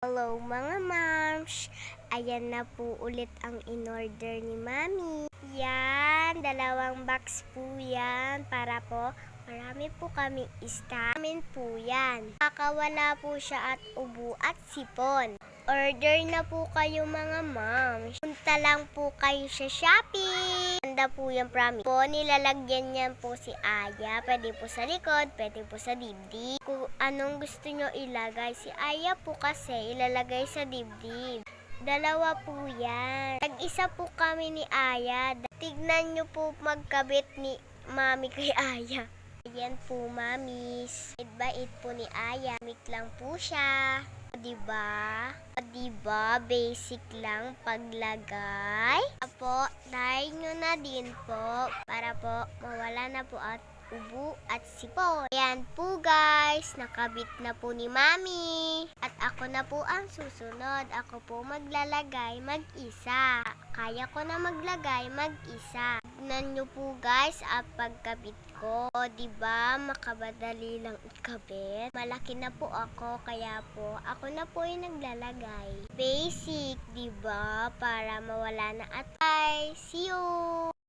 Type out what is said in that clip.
Hello mga moms! Ayan na po ulit ang in-order ni Mami. Yan, 2 box po yan para po marami po kami istamin po yan. Kakawala po siya at ubo at sipon. Order na po kayo mga moms. Punta lang po kayo sa Shopee. Ganda po yung promise. Po, nilalagyan niyan po si Aya. Pwede po sa likod, pwede po sa dibdib. Kung anong gusto nyo ilagay, si Aya po kasi ilalagay sa dibdib. 2 po yan. Tag-isa po kami ni Aya. Tignan nyo po magkabit ni Mami kay Aya. Ayan po, mamis. Bait po ni Aya. Mik lang po siya. Diba? Diba? Basic lang paglagay. Po, try nyo na din po para po mawala na po at ubo at sipon. Ayan po guys, nakabit na po ni Mami. At ako na po ang susunod. Ako po maglalagay mag-isa. Kaya ko na maglagay mag-isa. Tignan nyo po guys at pagkabit ko. O diba, makabadali lang ikabit. Malaki na po ako, kaya po ako na po yung naglalagay. Basic, diba? Para mawala na at bye! See you!